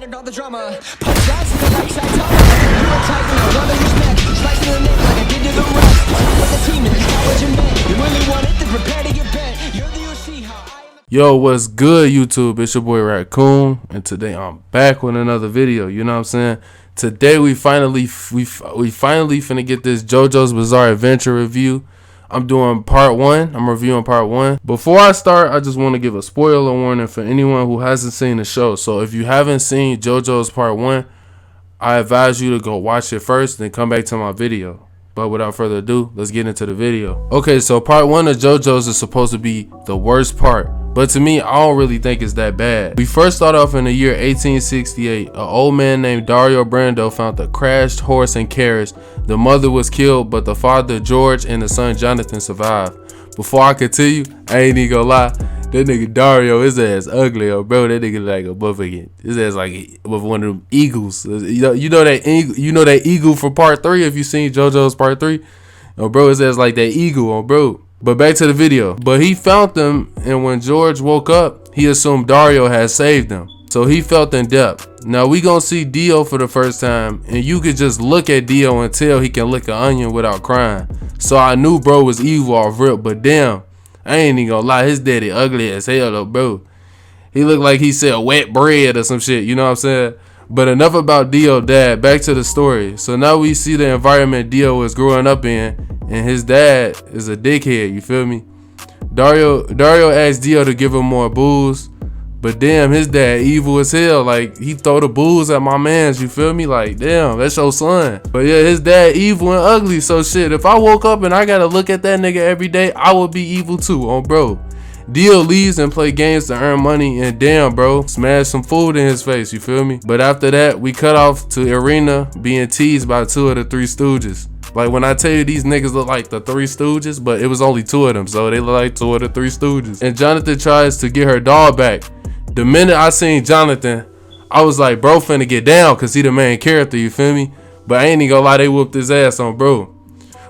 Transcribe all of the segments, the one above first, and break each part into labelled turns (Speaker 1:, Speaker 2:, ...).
Speaker 1: added all the drama. Punch guys in the like side tunnel. You were tight in the rubber respect. Slicing the neck like I did to the rest. With the team and it's not what you meant. You really want it, then prepare to get bent. You're the UFC, how I am.
Speaker 2: Yo, what's good, YouTube? It's your boy Raccoon, and today I'm back with another video. You know what I'm saying? Today we finally finna get this JoJo's Bizarre Adventure review. I'm doing part 1. I'm reviewing part 1. Before I start, I just want to give a spoiler warning for anyone who hasn't seen the show. So if you haven't seen JoJo's part 1, I advise you to go watch it first, then come back to my video. But without further ado, let's get into the video. Okay, so part 1 of JoJo's is supposed to be the worst part, but to me, I don't really think it's that bad. We first start off in the year 1868. An old man named Dario Brando found a crashed horse and carriage. The mother was killed, but the father, George, and the son, Jonathan, survived. Before I continue, I ain't even gonna lie. That nigga Dario, his ass ugly, oh bro. That nigga like a motherfucking, his ass like with one of them eagles. You know that eagle for part 3. If you seen JoJo's part 3, oh bro, his ass like that eagle, oh bro. But back to the video. But he found them, and when George woke up, he assumed Dario had saved them. So he felt in depth. Now we gonna see Dio for the first time, and you could just look at Dio and tell he can lick an onion without crying. So I knew bro was evil off rip, but damn, I ain't even gonna lie, his daddy ugly as hell though, bro. He looked like he said wet bread or some shit, you know what I'm saying? But enough about Dio dad, back to the story. So now we see the environment Dio was growing up in, and his dad is a dickhead, you feel me? Dario asked Dio to give him more booze, but damn, his dad evil as hell. Like, he throw the booze at my mans, you feel me? Like, damn, that's your son. But yeah, his dad evil and ugly, so shit, if I woke up and I gotta look at that nigga every day, I would be evil too, oh bro. Dio leaves and play games to earn money, and damn bro, smash some food in his face, you feel me? But after that, we cut off to Irina being teased by 2 of the 3 Stooges. Like, when I tell you these niggas look like the 3 Stooges, but it was only 2 of them, so they look like 2 of the 3 Stooges. And Jonathan tries to get her doll back. The minute I seen Jonathan, I was like, bro finna get down, cause he the main character, you feel me? But I ain't even gonna lie, they whooped his ass on bro.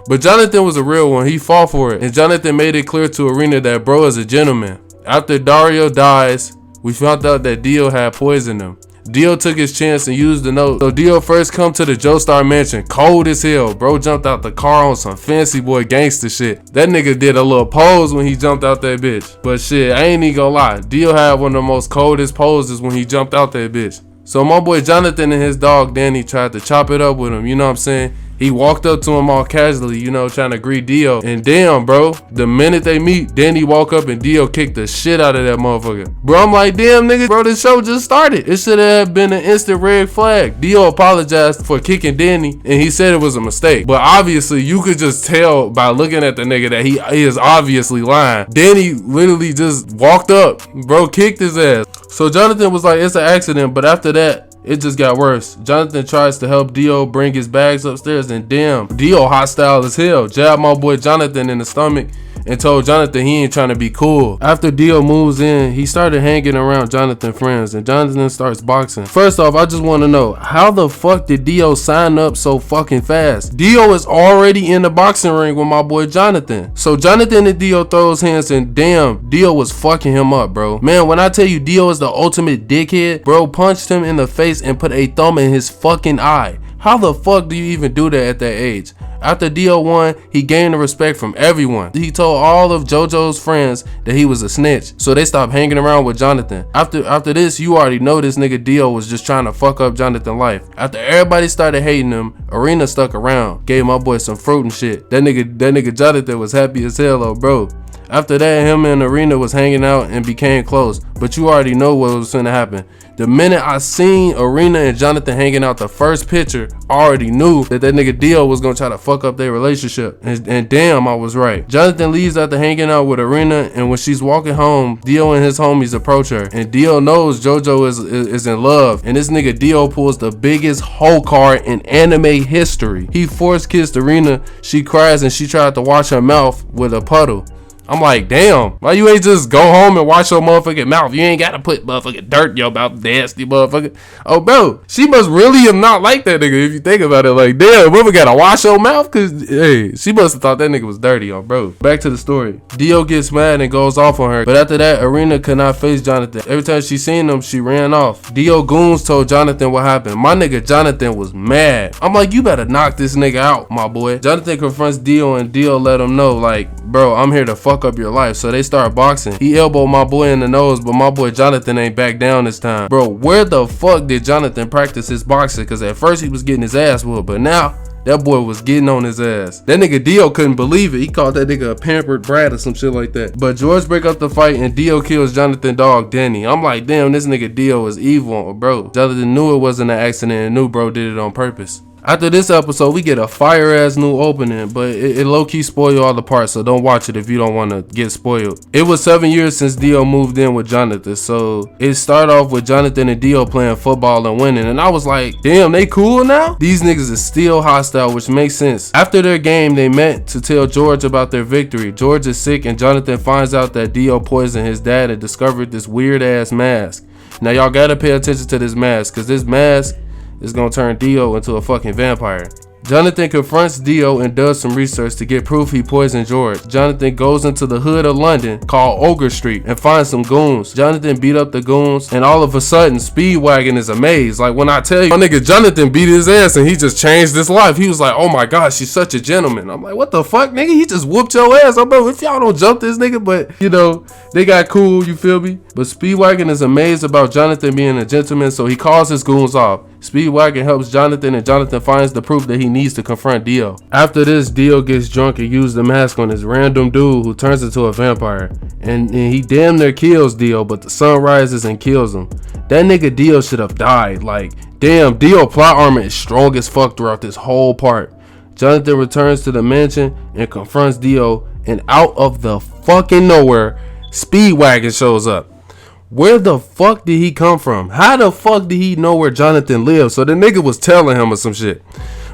Speaker 2: But Jonathan was a real one, he fought for it. And Jonathan made it clear to Irina that bro is a gentleman. After Dario dies, we found out that Dio had poisoned him. Dio took his chance and used the note. So Dio first come to the Joestar mansion, cold as hell. Bro jumped out the car on some fancy boy gangster shit. That nigga did a little pose when he jumped out that bitch. But shit, I ain't even gonna lie. Dio had one of the most coldest poses when he jumped out that bitch. So my boy Jonathan and his dog Danny tried to chop it up with him, you know what I'm saying? He walked up to him all casually, you know, trying to greet Dio. And damn, bro, the minute they meet, Danny walk up and Dio kicked the shit out of that motherfucker. Bro, I'm like, damn, nigga, bro, this show just started. It should have been an instant red flag. Dio apologized for kicking Danny, and he said it was a mistake. But obviously, you could just tell by looking at the nigga that he is obviously lying. Danny literally just walked up, bro, kicked his ass. So Jonathan was like, it's an accident, but after that, it just got worse. Jonathan tries to help Dio bring his bags upstairs, and damn, Dio hostile as hell. Jabbed my boy Jonathan in the stomach and told Jonathan he ain't trying to be cool. After Dio moves in, he started hanging around Jonathan's friends, and Jonathan starts boxing. First off, I just want to know, how the fuck did Dio sign up so fucking fast? Dio is already in the boxing ring with my boy Jonathan. So Jonathan and Dio throws hands, and damn, Dio was fucking him up, bro. Man, when I tell you Dio is the ultimate dickhead, bro punched him in the face and put a thumb in his fucking eye. How the fuck do you even do that at that age? After Dio won, he gained the respect from everyone. He told all of JoJo's friends that he was a snitch, so they stopped hanging around with Jonathan. After this, you already know this nigga Dio was just trying to fuck up Jonathan's life. After everybody started hating him, Irina stuck around, gave my boy some fruit and shit. That nigga Jonathan was happy as hell, though, bro. After that, him and Irina was hanging out and became close, but you already know what was gonna happen. The minute I seen Irina and Jonathan hanging out the first picture, I already knew that nigga Dio was gonna try to fuck up their relationship. And damn, I was right. Jonathan leaves after hanging out with Irina, and when she's walking home, Dio and his homies approach her. And Dio knows JoJo is in love, and this nigga Dio pulls the biggest hoe card in anime history. He force kissed Irina, she cries, and she tried to wash her mouth with a puddle. I'm like, damn, why you ain't just go home and wash your motherfucking mouth? You ain't gotta put motherfucking dirt in your mouth, nasty motherfucker. Oh, bro, she must really have not liked that nigga if you think about it. Like, damn, mother gotta wash your mouth? Cause, hey, she must have thought that nigga was dirty, bro. Back to the story. Dio gets mad and goes off on her, but after that, Arena could not face Jonathan. Every time she seen him, she ran off. Dio goons told Jonathan what happened. My nigga Jonathan was mad. I'm like, you better knock this nigga out, my boy. Jonathan confronts Dio and Dio let him know, like, bro, I'm here to fuck up your life. So they start boxing. He elbowed my boy in the nose, but my boy Jonathan ain't back down this time. Bro, where the fuck did Jonathan practice his boxing? Cause at first he was getting his ass whooped, but now that boy was getting on his ass. That nigga Dio couldn't believe it. He called that nigga a pampered brat or some shit like that. But George break up the fight and Dio kills Jonathan dog Danny. I'm like, damn, this nigga Dio is evil, bro. Jonathan knew it wasn't an accident and knew bro did it on purpose. After this episode, we get a fire ass new opening, but it low key spoil you all the parts, so don't watch it if you don't want to get spoiled. It was 7 years since Dio moved in with Jonathan, so it started off with Jonathan and Dio playing football and winning, and I was like, damn, they cool now? These niggas is still hostile, which makes sense. After their game, they met to tell George about their victory. George is sick and Jonathan finds out that Dio poisoned his dad and discovered this weird ass mask. Now y'all gotta pay attention to this mask, cause this mask is gonna turn Dio into a fucking vampire. Jonathan confronts Dio and does some research to get proof he poisoned George. Jonathan goes into the hood of London called Ogre Street and finds some goons. Jonathan beat up the goons and all of a sudden Speedwagon is amazed. Like when I tell you, my nigga Jonathan beat his ass and he just changed his life. He was like, oh my gosh, he's such a gentleman. I'm like, what the fuck, nigga? He just whooped your ass. I'm like, if y'all don't jump this nigga, but you know, they got cool, you feel me? But Speedwagon is amazed about Jonathan being a gentleman, so he calls his goons off. Speedwagon helps Jonathan and Jonathan finds the proof that he needs to confront Dio. After this, Dio gets drunk and uses the mask on this random dude who turns into a vampire. And he damn near kills Dio, but the sun rises and kills him. That nigga Dio should have died. Like, damn, Dio plot armor is strong as fuck throughout this whole part. Jonathan returns to the mansion and confronts Dio, and out of the fucking nowhere, Speedwagon shows up. Where the fuck did he come from? How the fuck did he know where Jonathan lives? So the nigga was telling him or some shit.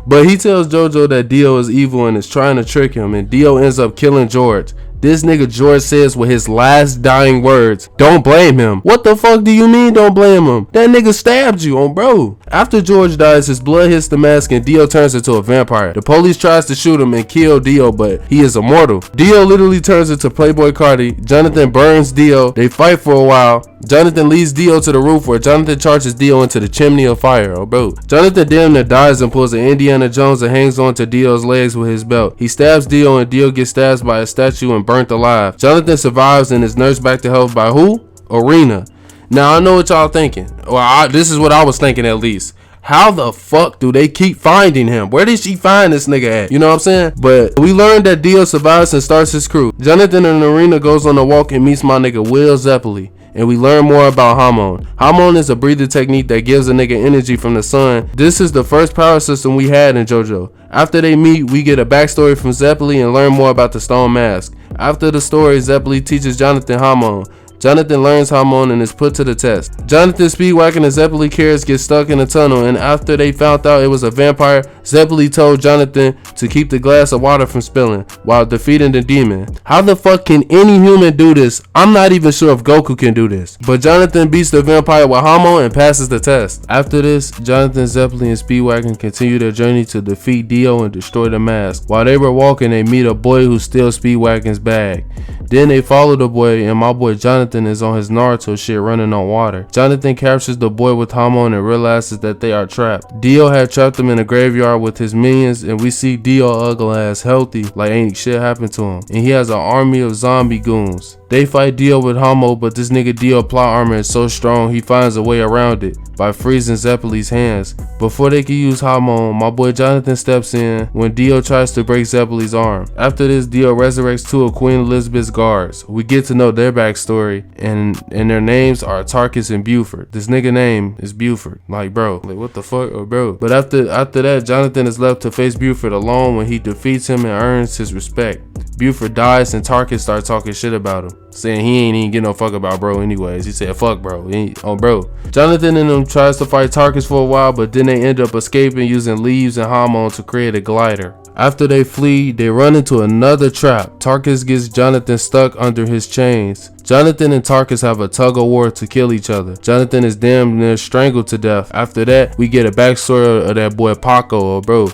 Speaker 2: But he tells JoJo that Dio is evil and is trying to trick him, and Dio ends up killing George. This nigga George says with his last dying words, don't blame him. What the fuck do you mean don't blame him? That nigga stabbed you on bro. After George dies, his blood hits the mask and Dio turns into a vampire. The police tries to shoot him and kill Dio, but he is immortal. Dio literally turns into Playboy Cardi. Jonathan burns Dio. They fight for a while. Jonathan leads Dio to the roof where Jonathan charges Dio into the chimney of fire. Oh bro. Jonathan damn near dies and pulls an Indiana Jones and hangs on to Dio's legs with his belt. He stabs Dio and Dio gets stabbed by a statue and burnt alive. Jonathan survives and is nursed back to health by who? Arena. Now I know what y'all thinking. Well, this is what I was thinking at least. How the fuck do they keep finding him? Where did she find this nigga at? You know what I'm saying? But we learned that Dio survives and starts his crew. Jonathan and Arena goes on a walk and meets my nigga Will Zeppeli. And we learn more about Hamon. Hamon is a breathing technique that gives a nigga energy from the sun. This is the first power system we had in JoJo. After they meet, we get a backstory from Zeppeli and learn more about the stone mask. After the story, Zeppeli teaches Jonathan Hamon. Jonathan learns Hamon and is put to the test. Jonathan, Speedwagon, and Zeppeli carrots get stuck in a tunnel, and after they found out it was a vampire, Zeppeli told Jonathan to keep the glass of water from spilling while defeating the demon. How the fuck can any human do this? I'm not even sure if Goku can do this. But Jonathan beats the vampire with Hamon and passes the test. After this, Jonathan, Zeppeli, and Speedwagon continue their journey to defeat Dio and destroy the mask. While they were walking, they meet a boy who steals Speedwagon's bag. Then they follow the boy, and my boy Jonathan is on his Naruto shit running on water. Jonathan captures the boy with Hamon and realizes that they are trapped. Dio had trapped him in a graveyard with his minions, and we see Dio ugly ass healthy like ain't shit happened to him. And he has an army of zombie goons. They fight Dio with Hamon, but this nigga Dio plot armor is so strong he finds a way around it by freezing Zeppeli's hands. Before they can use Hamon, my boy Jonathan steps in when Dio tries to break Zeppeli's arm. After this, Dio resurrects two of Queen Elizabeth's guards. We get to know their backstory, and their names are Tarkus and Buford. This nigga name is Buford. Like bro, like what the fuck, oh, bro. But after that, Jonathan is left to face Buford alone when he defeats him and earns his respect. Buford dies and Tarkus starts talking shit about him, saying he ain't even get no fuck about bro anyways. He said fuck bro, bro. Jonathan and them tries to fight Tarkus for a while, but then they end up escaping using leaves and Hamon to create a glider. After they flee, they run into another trap. Tarkus gets Jonathan stuck under his chains. Jonathan and Tarkus have a tug of war to kill each other. Jonathan is damn near strangled to death. After that, we get a backstory of that boy Paco, bro.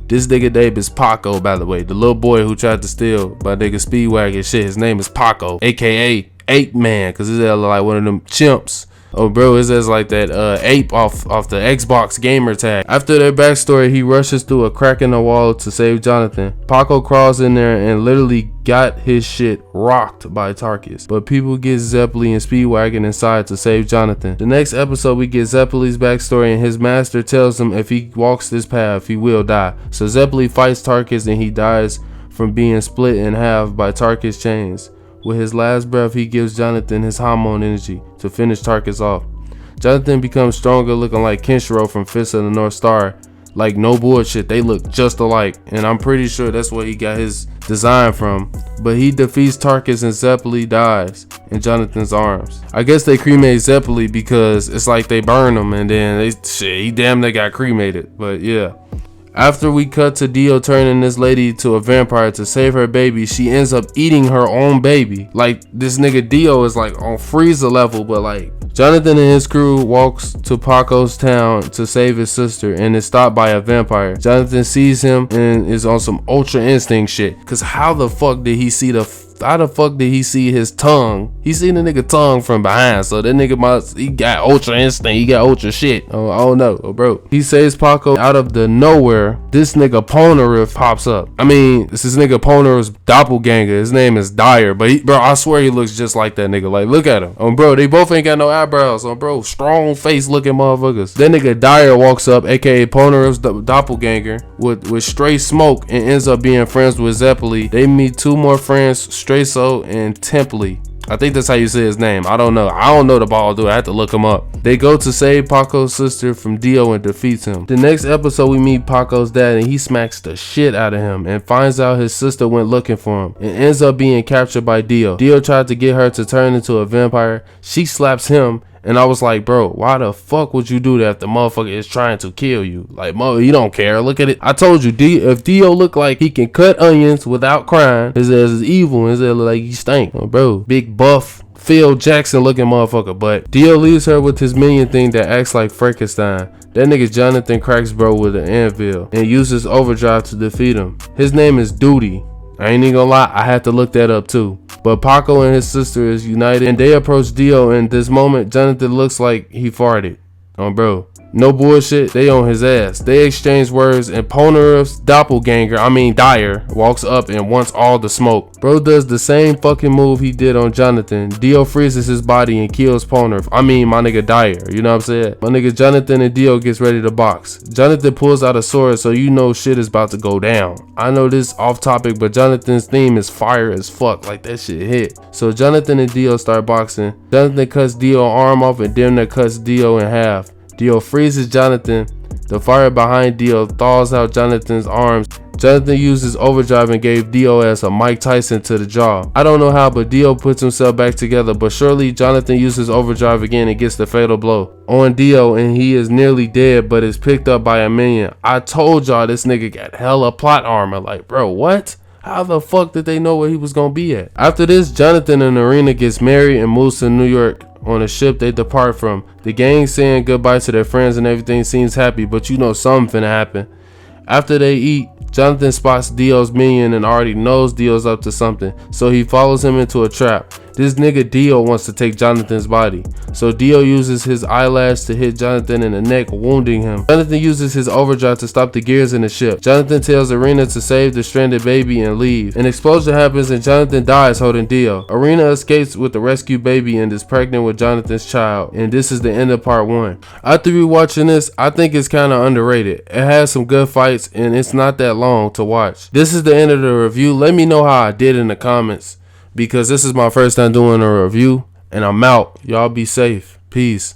Speaker 2: This nigga name is Paco, by the way. The little boy who tried to steal my nigga Speedwagon shit. His name is Paco, aka 8 Man, cause he's like one of them chimps. Oh, bro, it's just like that ape off the Xbox gamer tag. After their backstory, he rushes through a crack in the wall to save Jonathan. Paco crawls in there and literally got his shit rocked by Tarkus. But people get Zeppeli and Speedwagon inside to save Jonathan. The next episode, we get Zeppeli's backstory, and his master tells him if he walks this path, he will die. So Zeppeli fights Tarkus and he dies from being split in half by Tarkus' chains. With his last breath, he gives Jonathan his hormone energy to finish Tarkus off. Jonathan becomes stronger, looking like Kenshiro from Fist of the North Star. Like, no bullshit, they look just alike, and I'm pretty sure that's where he got his design from. But he defeats Tarkus and Zeppeli dies in Jonathan's arms. I guess they cremate Zeppeli because it's like they burn him and then he damn near got cremated. But yeah. After we cut to Dio turning this lady to a vampire to save her baby, she ends up eating her own baby. Like, this nigga Dio is like on Frieza level, but like, Jonathan and his crew walks to Paco's town to save his sister and is stopped by a vampire. Jonathan sees him and is on some Ultra Instinct shit. Cause how the fuck did he see his tongue? He seen the nigga tongue from behind, so that nigga he got Ultra Instinct, he got Ultra shit. Oh, I don't know, bro. He saves Paco out of the nowhere. This nigga Polnareff pops up. I mean, this is nigga Polnareff's doppelganger. His name is Dyer, but bro, I swear he looks just like that nigga. Like, look at him. Bro, they both ain't got no eyebrows. Bro, strong face looking motherfuckers. That nigga Dyer walks up, aka Polnareff's doppelganger, with straight smoke and ends up being friends with Zeppeli. They meet two more friends, Straso and Templey. I think that's how you say his name. I don't know. I don't know the ball dude. I have to look him up. They go to save Paco's sister from Dio and defeats him. The next episode, we meet Paco's dad and he smacks the shit out of him and finds out his sister went looking for him and ends up being captured by Dio. Dio tried to get her to turn into a vampire. She slaps him. And I was like, bro, why the fuck would you do that if the motherfucker is trying to kill you? Like, you don't care. Look at it. I told you, if Dio look like he can cut onions without crying, his ass is evil. His ass look like he stink. Bro, big buff, Phil Jackson looking motherfucker. But Dio leaves her with his minion thing that acts like Frankenstein. That nigga Jonathan cracks bro with an anvil and uses overdrive to defeat him. His name is Duty. I ain't even gonna lie, I had to look that up too. But Paco and his sister is united and they approach Dio. In this moment, Jonathan looks like he farted. Bro. No bullshit, they on his ass. They exchange words and Polnareff's doppelganger, Dyer, walks up and wants all the smoke. Bro does the same fucking move he did on Jonathan. Dio freezes his body and kills Polnareff. My nigga Dyer, you know what I'm saying? My nigga Jonathan and Dio gets ready to box. Jonathan pulls out a sword, so you know shit is about to go down. I know this off topic, but Jonathan's theme is fire as fuck. Like, that shit hit. So Jonathan and Dio start boxing. Jonathan cuts Dio's arm off and damn near cuts Dio in half. Dio freezes Jonathan. The fire behind Dio thaws out Jonathan's arms. Jonathan uses overdrive and gave Dio as a Mike Tyson to the jaw. I don't know how, but Dio puts himself back together, but surely Jonathan uses overdrive again and gets the fatal blow on Dio, and he is nearly dead but is picked up by a minion. I told y'all this nigga got hella plot armor. Like, bro, what? How the fuck did they know where he was gonna be at? After this, Jonathan and Arena gets married and moves to New York. On a ship they depart from. The gang saying goodbye to their friends and everything seems happy, but you know something finna happen. After they eat, Jonathan spots Dio's minion and already knows Dio's up to something, so he follows him into a trap. This nigga Dio wants to take Jonathan's body, so Dio uses his eyelash to hit Jonathan in the neck, wounding him. Jonathan uses his overdrive to stop the gears in the ship. Jonathan tells Arena to save the stranded baby and leave. An explosion happens and Jonathan dies holding Dio. Arena escapes with the rescued baby and is pregnant with Jonathan's child, and this is the end of part 1. After rewatching this, I think it's kind of underrated. It has some good fights and it's not that long to watch. This is the end of the review. Let me know how I did in the comments, because this is my first time doing a review, and I'm out. Y'all be safe. Peace.